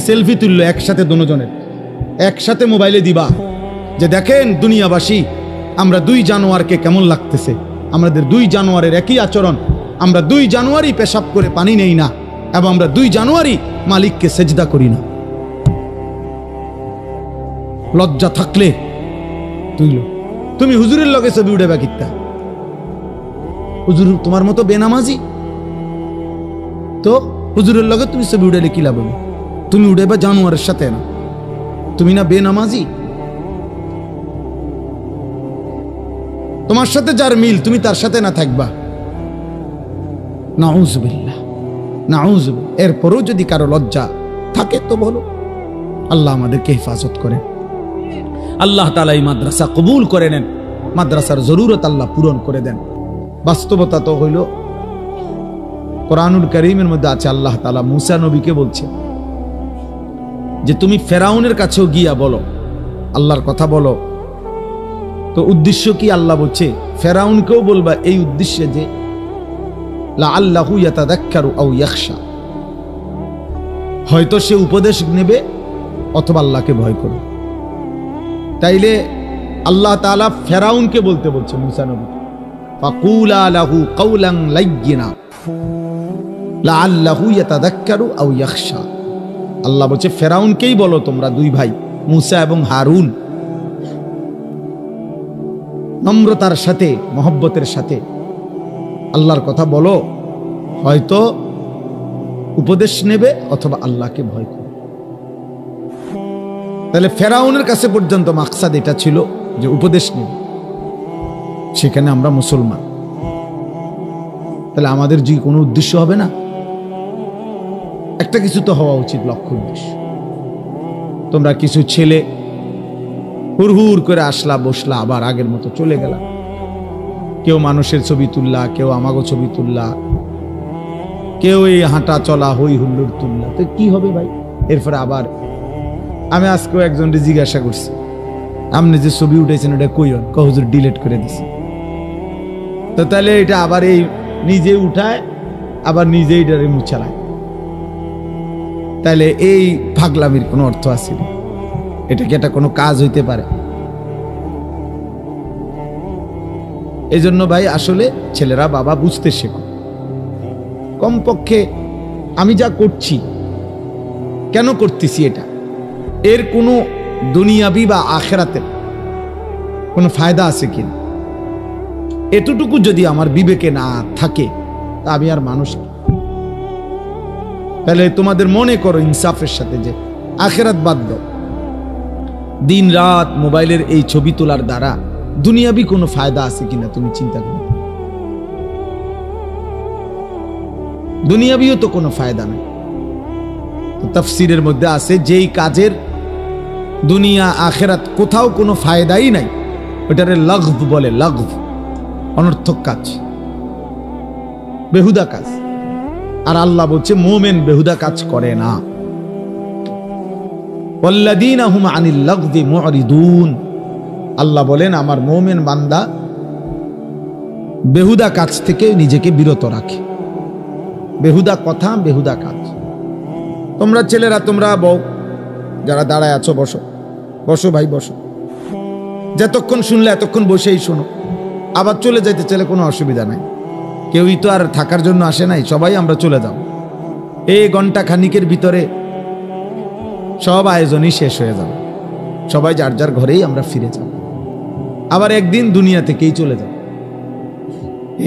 সেলফি তুললো একসাথে, দুজনের একসাথে মোবাইলে দিবা যে দেখেন দুনিয়াবাসী, আমরা 2 জানুয়ারকে কেমন লাগতেছে, আমাদের 2 জানুয়ারের একই আচরণ, আমরা 2 জানুয়ারি পেশাব করে পানি নেই না, এবং আমরা 2 জানুয়ারি মালিককে সেজদা করি না। লজ্জা থাকলে তুইলো, তুমি হুজুরের লগে ছবি উড়াইবা কিত্তা? হুজুর তোমার মতো বেনামাজি, তো হুজুরের লগে তুমি ছবি উড়াইলে কি লাভ হবে? তুমি উড়াইবা জানুয়ারের সাথে না, তুমি না বেনামাজি? তোমার সাথে যার মিল তুমি তার সাথে না থাকবা, নাউযুবিল্লাহ নাউযুবিল্লাহ। এরপরও যদি কারো লজ্জা থাকে তো বলো। আল্লাহ আমাদেরকে হেফাজত করেন, আল্লাহ তাআলা এই মাদ্রাসা কবুল করে নেন, মাদ্রাসার জরুরত আল্লাহ পূরণ করে দেন। বাস্তবতা তো হইল কোরআনুল কারীমের মধ্যে আছে, আল্লাহ তাআলা মুসা নবীকে বলছে যে তুমি ফেরাউনের কাছেও গিয়া বলো, আল্লাহর কথা বলো। তো উদ্দেশ্য কি? আল্লাহ বলছে ফেরাউনকেও বলবা এই উদ্দেশ্যে যে লাআল্লাহু ইয়াতাযাক্কারু আও ইয়াখশা, হয়তো সে উপদেশ নেবে অথবা আল্লাহকে ভয় করবে। তাইলে আল্লাহ তাআলা ফেরাউনকে বলতে বলছে মুসা নবী, ফাকুলা লাহু কাওলান লায়্যিনা লাআল্লাহু ইয়াতাযাক্কারু আও ইয়াখশা। আল্লাহ বলছে ফেরাউনকেই বলো তোমরা 2 ভাই মুসা এবং হারুন, নম্রতার সাথে মহব্বতের সাথে আল্লাহর কথা বলো, হয়তো উপদেশ নেবে অথবা আল্লাহকে ভয় করবে। তাহলে ফেরাউনের কাছে পর্যন্ত মাকসাদ এটা ছিল যে উপদেশ নেবে, সেখানে আমরা মুসলমান, তাহলে আমাদের যে কোনো উদ্দেশ্য হবে না, একটা কিছু তো হওয়া উচিত, লক্ষ্য উদ্দেশ্য। তোমরা কিছু ছেলে হুড় করে আসলা, বসলা, আবার আগের মতো চলে গেলা, কেউ মানুষের ছবি তুললা, কেউ আমাগো ছবি তুললা, কেউ এই হাঁটা চলা হই হুল্লোড় তুললা, তো কি হবে ভাই? এরপরে আবার আমি আজকেও একজনকে জিজ্ঞাসা করছি, আপনি যে ছবি উঠেছেন ওটা কই? হুজুর ডিলিট করে দিছি। তো তাহলে এটা আবার এই নিজে উঠায় আবার নিজেই এটারে মুছালায়, তাহলে এই পাগলামির কোনো অর্থ আছে না? এটা কি একটা কোনো কাজ হইতে পারে? এই জন্য ভাই আসলে ছেলেরা বাবা বুঝতে শেখো, কমপক্ষে আমি যা করছি কেন করতেছি, এটা এর কোনো দুনিয়াবি বা আখিরাতের কোনো ফায়দা আছে কিনা, এতটুকু যদি আমার বিবেকে না থাকে তা আমি আর মানুষ। তাহলে তোমাদের মনে করো ইনসাফের সাথে যে আখিরাত বাদ দাও, দিন রাত মোবাইলের এই ছবি তোলার দ্বারা দুনিয়াবি কোনো ফায়দা আছে কিনা তুমি চিন্তা করো। দুনিয়াবিও তো কোনো ফায়দা নাই। তাফসীরের মধ্যে আছে যেই কাজের দুনিয়া আখিরাত কোথাও কোনো ফায়দাই নাই, ওটারে লাগভ বলে, লাগভ, অনর্থক কাজ, বেহুদা কাজ। আর আল্লাহ বলছে মুমিন বেহুদা কাজ করে না। ওয়াল্লাযীনা হুম আনিল লাগযি মুরিদুন, আল্লাহ বলেন আমার মুমিন বান্দা বেহুদা কাজ থেকে নিজেকে বিরত রাখে, বেহুদা কথা, বেহুদা কাজ। তোমরা ছেলেরা, তোমরা বউ যারা দাঁড়ায় আছো, বসো বসো ভাই বসো, যতক্ষণ শুনলে এতক্ষণ বসেই শোনো, আবার চলে যাইতে চাইলে কোনো অসুবিধা নাই, কেউই তো আর থাকার জন্য আসে নাই, সবাই আমরা চলে যাব। এই ঘন্টা খানিকের ভিতরে সব আয়োজনই শেষ হয়ে যাবে, সবাই যার যার ঘরেই আমরা ফিরে যাব, আবার একদিন দুনিয়া থেকেই চলে যাব।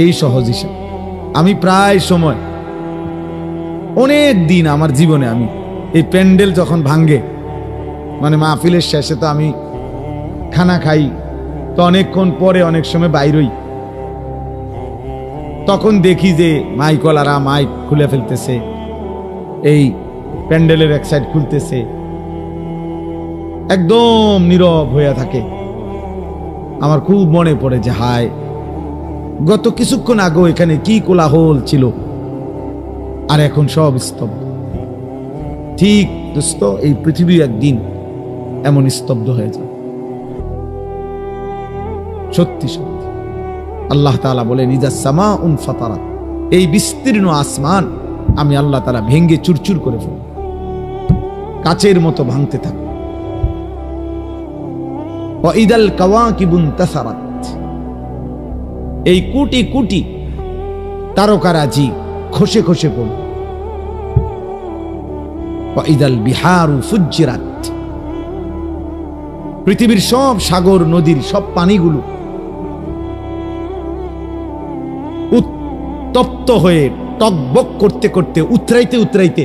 এই সহজ হিসাব। আমি প্রায় সময় অনেক দিন আমার জীবনে আমি এই প্যান্ডেল যখন ভাঙ্গে, মানে মাহফিলের শেষে তো আমি খানা খাই, তো অনেকক্ষণ পরে অনেক সময় বাইরই, তখন দেখি যে মাইকওয়ালারা মাইক খুলে ফেলতেছে, এই প্যান্ডেলের এক সাইড খুলতেছে, একদম নীরব হয়ে থাকে। আমার খুব মনে পড়ে যে হায়, গত কিছুক্ষণ আগেও এখানে কি কোলাহল ছিল, আর এখন সব স্তব্ধ। ঠিক দোস্ত, এই পৃথিবী একদিন এমন স্তব্ধ হয়ে যায়, সত্যি সত্যি। আল্লাহ তাআলা বলেন ইযা সামাউন ফাতারাত, এই বিস্তীর্ণ আসমান আমি আল্লাহ তাআলা ভেঙ্গে চুরচুর করে ফেলব, কাচের মতো ভাঙতে থাকে। ওয়া ইদাল কাওয়াকিবুন তাসারাত, এই কোটি কোটি তারকারাজি খসে খসে পড়বে। ওয়া ইদাল বিহারু ফুজ্জিরাত, পৃথিবীর সব সাগর নদীর সব পানিগুলো উত্তপ্ত হয়ে টকবক করতে করতে উতরাইতে উতরাইতে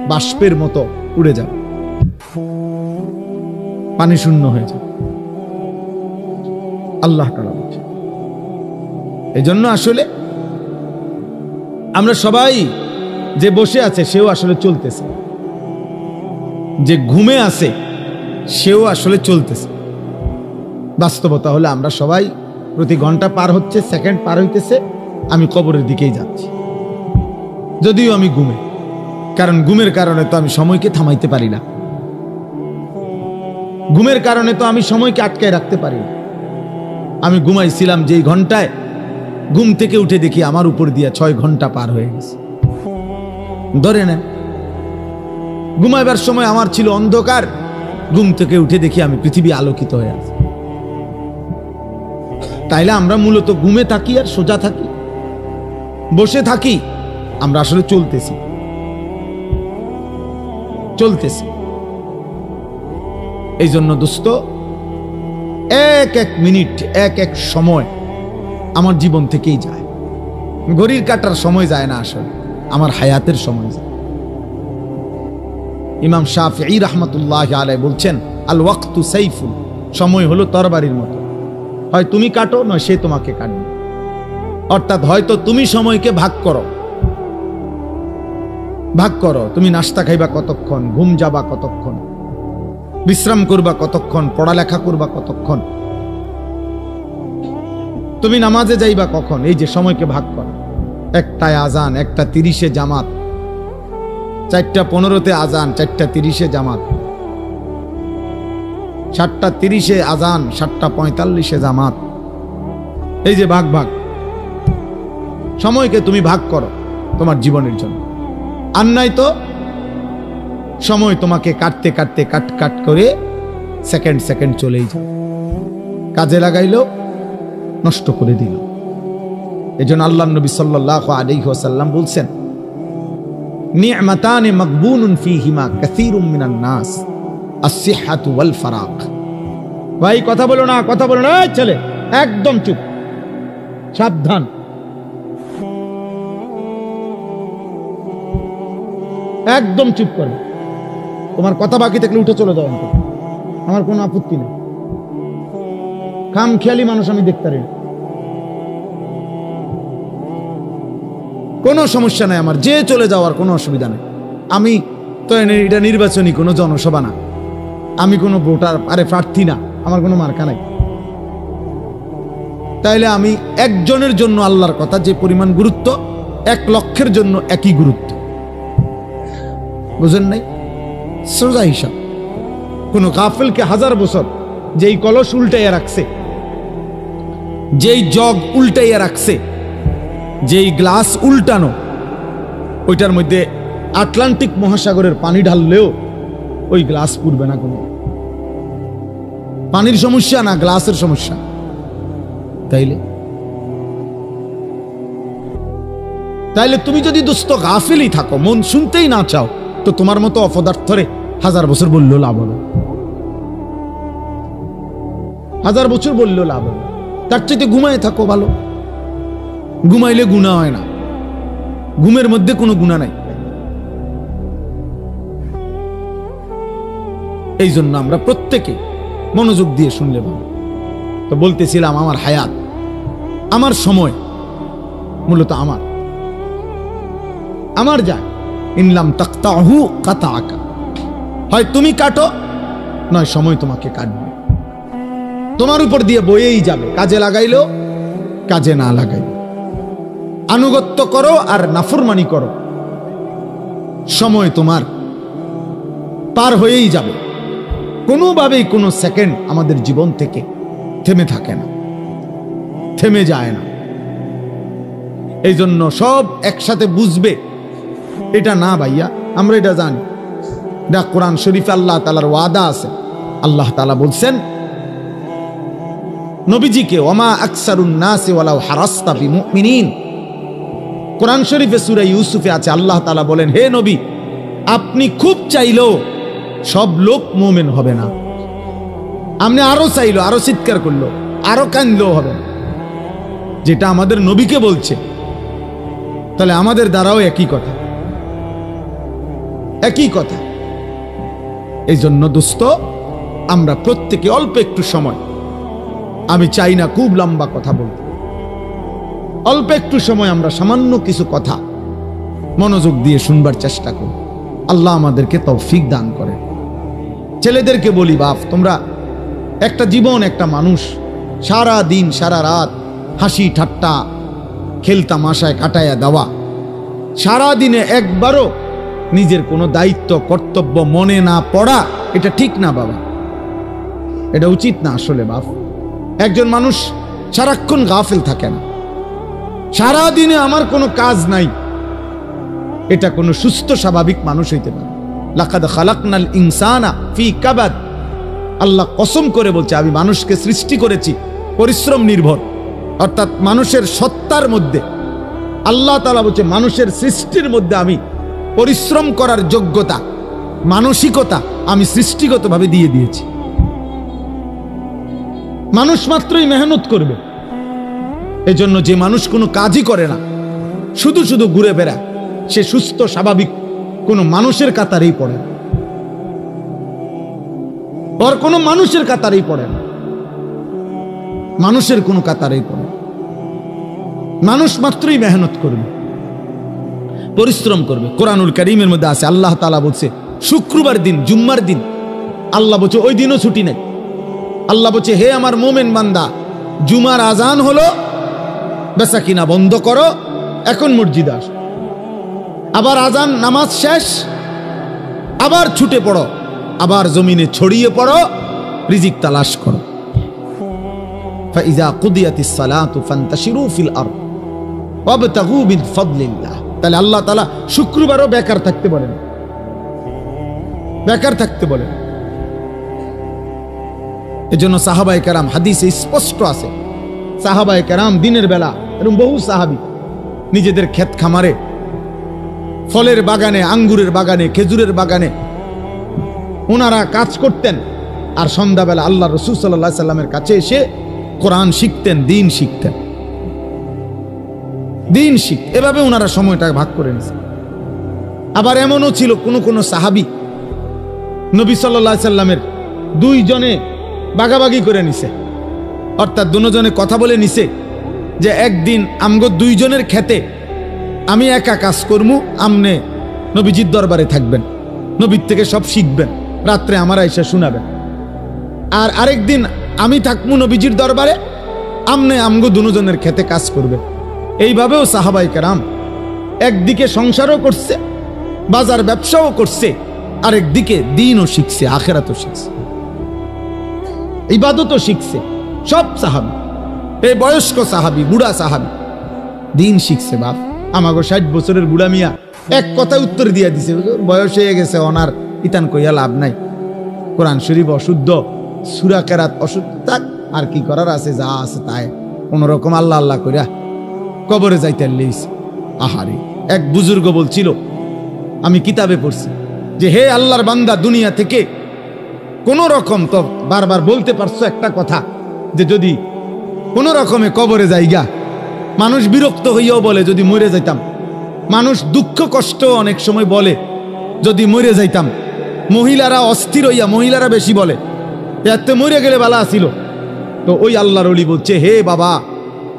বাষ্পের মতো উড়ে যাবে, পানি শূন্য হয়ে যাবে। আল্লাহ তাআলা বলেন। এই জন্য আসলে আমরা সবাই, যে বসে আছে সেও আসলে চলতেছে, যে ঘুমে আছে সেও আসলে চলতেছে। বাস্তবতা হলে আমরা সবাই প্রতি ঘন্টা পার হচ্ছে, সেকেন্ড পার হইতেছে, আমি কবরের দিকেই যাচ্ছি, যদিও আমি ঘুমে। কারণ ঘুমের কারণে তো আমি সময়কে থামাইতে পারি না, ঘুমের কারণে তো আমি সময়কে আটকায় রাখতে পারি না। আমি ঘুমাইছিলাম যেই ঘন্টায়, ঘুম থেকে উঠে দেখি আমার উপর দিয়া 6 ঘন্টা পার হয়ে গেছে। ধরে নেন ঘুমাইবার সময় আমার ছিল অন্ধকার, ঘুম থেকে উঠে দেখি আমি পৃথিবী আলোকিত হয়ে আছে। তাইলে আমরা মূলত ঘুমে থাকি আর সোজা থাকি, বসে থাকি, আমরা আসলে চলতেছি। এই জন্য দোস্ত, এক এক মিনিট, এক এক সময় আমার জীবন থেকেই যায়। ঘড়ির কাটার সময় যায় না, আসলে আমার হায়াতের সময় যায়। ইমাম শাফিঈ রাহমাতুল্লাহি আলাইহি বলছেন, আল ওয়াক্তু সাইফুন, সময় হলো তরবারির মতো, হয় তুমি কাটো নয় সে তোমাকে কাটবে। অর্থাৎ হয়তো তুমি সময়কে ভাগ করো, তুমি নাস্তা খাইবা কতক্ষণ, ঘুম যাবা কতক্ষণ, বিশ্রাম করবা কতক্ষণ, পড়ালেখা করবা কতক্ষণ, তুমি নামাজে যাইবা কখন, এই যে সময়কে ভাগ করো। 1টায় আজান, 1:30 জামাত, 4:15 আজান, 4:30 জামাত, 7:30 আজান, 7:45 জামাত। এই যে ভাগ, সময়কে তুমি ভাগ করো তোমার জীবনের জন্য। আর নাই তো সময় তোমাকে কাটতে কাটতে কাট করে সেকেন্ড চলেই যায়, কাজে লাগাইলো নষ্ট করে দিল। এজন্য আল্লাহর নবী সাল্লাল্লাহু আলাইহি ওয়াসাল্লাম বলছেন, নি'মাতানি মাগবুনুন ফীহিমা কাসীরুম মিনান নাস, আস-সিহহাতু ওয়াল ফারাগ। ভাই কথা বলো না, এই ছেলে একদম চুপ, সাবধান। একদম চুপ করো, তোমার কথা বাকি থাকলে উঠে চলে যাও, আমার কোনো আপত্তি নেই। খামখেয়ালি মানুষ আমি দেখতে পারি না, কোনো সমস্যা নাই আমার, যে চলে যাওয়ার কোনো অসুবিধা নেই। আমি তো এটা নির্বাচনী কোনো জনসভা না, আমি কোনো ভোটার প্রার্থী না, আমার কোনো মার্কা নাই। তাইলে আমি একজনের জন্য আল্লাহর কথা যে পরিমাণ গুরুত্ব, 1 লক্ষের জন্য একই গুরুত্ব, বুঝেন নাই? সোজা হিসাব। কোন গাফেলকে 1000 বছর যেই কলস উল্টাইয়া রাখছে, যেই জগ উল্টাইয়া রাখছে, যেই গ্লাস উল্টানো, ওইটার মধ্যে আটলান্টিক মহাসাগরের পানি ঢাললেও ওই গ্লাস পুড়বে না। কোনো পানির সমস্যা না, গ্লাসের সমস্যা। তাইলে তুমি যদি দোস্ত গাফিলই থাকো, মন শুনতেই না চাও, তো তোমার মতো অপদার্থরে 1000 বছর বললেও লাভ হবে, 1000 বছর বললেও লাভ হবে। তার চাইতে ঘুমায় থাকো ভালো। ঘুমাইলে গুনাহ হয় না, ঘুমের মধ্যে কোনো গুনাহ নাই। এই জন্য আমরা প্রত্যেকে মনোযোগ দিয়ে শুনলে ভালো। তো বলতেছিলাম, আমার হায়াত, আমার সময় মূলত আমার যায়। ইনলাম তাকতাহু কাতাআকা, হয় তুমি কাটো নয় সময় তোমাকে কাটবে, তোমার উপর দিয়ে বয়েই যাবে, কাজে লাগাইলো কাজে না লাগাইলো। আনুগত্য করো আর নাফরমানি করো, সময় তোমার পার হয়েই যাবে। কোনোভাবেই কোনো সেকেন্ড আমাদের জীবন থেকে থেমে থাকে না, থেমে যায় না। এই জন্য সব একসাথে বুঝবে এটা না ভাইয়া, আমরা এটা জানি। এটা কোরআন শরীফে আল্লাহ তাআলার ওয়াদা আছে। আল্লাহ তাআলা বলছেন নবীজিকে, ওমা আকসারুন নাসি ওয়ালাউ হারাসতা বিমুমিনিন। কোরআন শরীফে সূরা ইউসুফে আছে, আল্লাহ তাআলা বলেন, হে নবী, আপনি খুব চাইলেও সব লোক মুমিন হবে না। আপনি আরো চাইলো, আরো চিৎকার করলো, আরো কান্দলেও হবে না। যেটা আমাদের নবীকে বলছে, তাহলে আমাদের দ্বারাও একই কথা, একই কথা। এই জন্য দোস্ত, আমরা প্রত্যেকে অল্প একটু সময়, আমি চাই না খুব লম্বা কথা বলতে, অল্প একটু সময় আমরা সামান্য কিছু কথা মনোযোগ দিয়ে শুনবার চেষ্টা করি। আল্লাহ আমাদেরকে তৌফিক দান করে। ছেলেদেরকে বলি, বাপ, তোমরা একটা জীবন, একটা মানুষ, সারা দিন সারা রাত হাসি ঠাট্টা খেলতামাশায় কাটাইয়া দেওয়া, সারা দিনে একবারও নিজের কোনো দায়িত্ব কর্তব্য মনে না পড়া, এটা ঠিক না বাবা, এটা উচিত না আসলে। বাপ, একজন মানুষ সারাক্ষণ গাফিল থাকে না, সারা দিনে আমার কোনো কাজ নাই, এটা কোনো সুস্থ স্বাভাবিক মানুষ হইতে পারে। লাকাদ খালাকনাল ইনসানা ফি কাবাদ। আল্লাহ কসম করে বলছে, আমি মানুষকে সৃষ্টি করেছি পরিশ্রম নির্ভর, অর্থাৎ মানুষের সত্তার মধ্যে আল্লাহ তাআলা বলছে, মানুষের সৃষ্টির মধ্যে আমি পরিশ্রম করার যোগ্যতা, মানসিকতা আমি সৃষ্টিগতভাবে দিয়ে দিয়েছি। মানুষ মাত্রই মেহনত করবে। এজন্য যে মানুষ কোনো কাজই করে না, শুধু শুধু ঘুরে বেড়ায়, সে সুস্থ স্বাভাবিক কোনো মানুষের কাতারেই পড়ে না, ওর কোনো মানুষের কাতারেই পড়ে না, মানুষের কোনো কাতারেই পড়ে। মানুষ মাত্রই মেহনত করবে, পরিশ্রম করবে। কোরআনুল কারীমের মধ্যে আছে, আল্লাহ তাআলা বলছে শুক্রবার দিন, জুম্মার দিন, আল্লাহ বলছে ওই দিনও ছুটি নেই। আল্লাহ বলছে, হে আমার মোমেন বান্দা, জুমার আজান হলো, বেচা কিনা বন্ধ করো, এখন মসজিদে আসো। আবার আজান, নামাজ শেষ, আবার ছুটে পড়ো, আবার জমিনে ছড়িয়ে পড়ো, রিজিক তালাশ করো। ফাইজা কুদিয়াতিস সালাতু ফান্তাশিরু ফিল আরদ ওয়াবতাগু মিন ফাদলিল্লাহ। তাহলে আল্লাহ তাআলা শুক্রবারও বেকার থাকতে বলেন, বেকার থাকতে বলেন। এজন্য সাহাবায়ে কেরাম, হাদিসে স্পষ্ট আছে, সাহাবায়ে কেরাম দিনের বেলা, এরকম বহু সাহাবী নিজেদের ক্ষেত খামারে, ফলের বাগানে, আঙ্গুরের বাগানে, খেজুরের বাগানে ওনারা কাজ করতেন, আর সন্ধ্যাবেলা আল্লাহ রাসূল সাল্লাল্লাহু আলাইহি সাল্লামের কাছে এসে কোরআন শিখতেন, দিন শিখতেন, দিন শিখ। এভাবে ওনারা সময়টা ভাগ করে নিয়েছেন। আবার এমনও ছিল কোন কোন সাহাবী নবী সাল্লাল্লাহু আলাইহি সাল্লামের দুইজনে ভাগাভাগি করে নিছে, অর্থাৎ দুজনে কথা বলে নিছে যে একদিন আমগো দুইজনের খেতে আমি একা কাজ করবো, আমনে নবীজির দরবারে থাকবেন, নবীর থেকে সব শিখবেন, রাত্রে আমারা এসে শোনাবেন। আর আরেকদিন আমি থাকবো নবীজির দরবারে, আমনে আমগো দুজনের খেতে কাজ করবে। এইভাবেও সাহাবায়ে কেরাম একদিকে সংসারও করছে, বাজার ব্যবসাও করছে, আরেকদিকে দিনও শিখছে, আখিরাতও শিখছে, ইবাদতও শিখছে। সব সাহাবী, এই বয়স্ক সাহাবী, বুড়া সাহাবী দিন শিখছে। বাপ, আমাগো 60 বছরের বুড়া মিয়া এক কথা উত্তর দিয়ে দিছে, বয়স হয়ে গেছে, ওনার ইতান কইয়া লাভ নাই, কোরআন শরীফ অশুদ্ধ, সূরা কেরাত অশুদ্ধ, থাক, আর কি করার আছে, যা আছে তাই কোন রকম আল্লাহ আল্লাহ কইরা কবরে যাইতে লইছে। আহারে, এক বুজুর্গ বলছিল, আমি কিতাবে পড়ছি যে হে আল্লাহর বান্দা, দুনিয়া থেকে কোন রকম, তো বারবার বলতে পারছো একটা কথা, যে যদি কোন রকমে কবরে যাইগা, মানুষ বিরক্ত হইয়াও বলে যদি মরে যাইতাম, মানুষ দুঃখ কষ্ট অনেক সময় বলে যদি মরে যাইতাম, মহিলারা অস্থির হইয়া, মহিলারা বেশি বলে এতে মরে গেলে ভালো আসিল। তো ওই আল্লাহর ওলি বলছে, হে বাবা,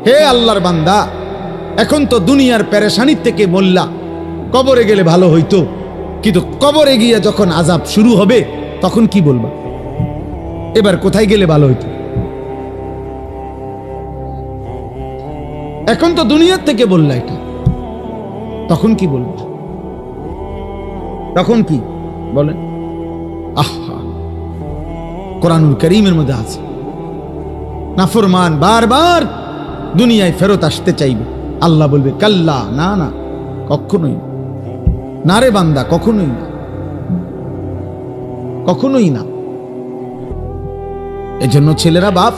হে আল্লাহর বান্দা, এখন তো দুনিয়ার পেরেশানির থেকে বললা কবরে গেলে ভালো হইতো, কিন্তু কবরে গিয়ে যখন আযাব শুরু হবে তখন কি বলবা? এবার কোথায় গেলে ভালো হইতো? এখন তো দুনিয়ার থেকে বললা এটা, তখন কি বলবা? তখন কি বলেন? আহা, কোরআনুল কারীমের মধ্যে আছে, নাফরমান বারবার দুনিয়ায় ফেরত আসতে চাইবে, আল্লাহ বলবে কাল্লা, না না, কখনোই না রে বান্দা, কখনোই না, কখনোই না। এজন্য ছেলেরা, বাপ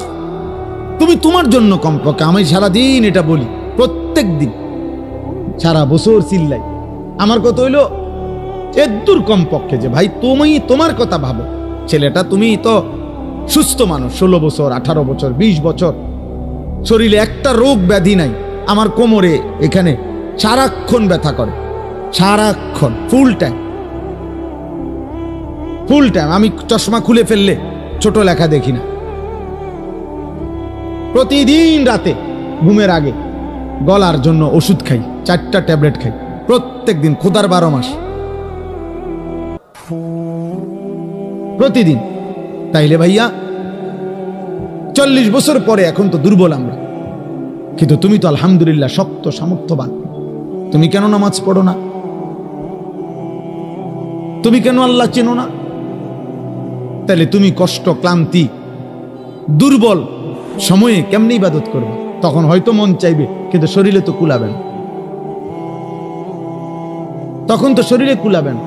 তুমি তোমার জন্য কমপক্ষে, আমি সারাদিন এটা বলি, প্রত্যেক দিন সারা বছর চিল্লাই, আমার কথা হইল এদূর কমপক্ষে যে ভাই তুমি তোমার কথা ভাবো। ছেলেটা, তুমি তো সুস্থ মানুষ, 16 বছর 18 বছর 20 বছর, শরীরে একটা রোগ ব্যাধি নাই। আমার কোমরে এখানে সারাক্ষণ ব্যথা করে, সারাক্ষণ, ফুল টাইম। আমি চশমা খুলে ফেললে ছোট লেখা দেখি না। প্রতিদিন রাতে ঘুমের আগে গলার জন্য ওষুধ খাই, 4টা ট্যাবলেট খাই প্রত্যেক দিন, খোদার 12 মাস প্রতিদিন। তাইলে ভাইয়া 40 বছর পরে এখন তো দুর্বল আমরা, কিন্তু তুমি তো আলহামদুলিল্লাহ শক্ত সামর্থ্যবান। তুমি কেন নামাজ পড়ো না? তুমি কেন আল্লাহ চেনো না? তাহলে তুমি কষ্ট, ক্লান্তি, দুর্বল সময়ে কেমনে ইবাদত করবে? তখন হয়তো মন চাইবে, কিন্তু শরীরে তো কুলাবে না, তখন তো শরীরে কুলাবে না।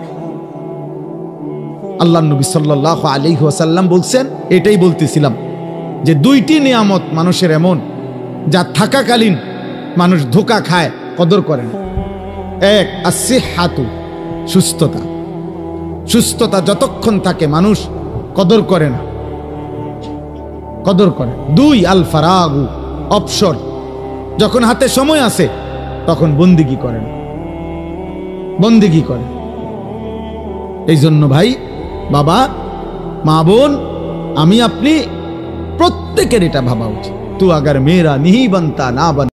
আল্লাহ নবী সাল্লাল্লাহু আলাইহি ওয়াসাল্লাম বলছেন, এটাই বলতেছিলাম যে 2টি নিয়ামত মানুষের এমন, যা থাকাকালীন মানুষ ধোঁকা খায়, কদর করে না। এক, আসিহাতু, সুস্থতা। সুস্থতা যতক্ষণ থাকে মানুষ কদর করে না, কদর করে। 2, আল ফারাগু, অবসর। যখন হাতে সময় আছে তখন বন্দিগি করেন, বন্দিগি করে। এই জন্য ভাই, বাবা, মা, বোন, আমি আপনি প্রত্যেকের এটা ভাবা উচিত। তু আগার মেরা নিহি বানতা না বান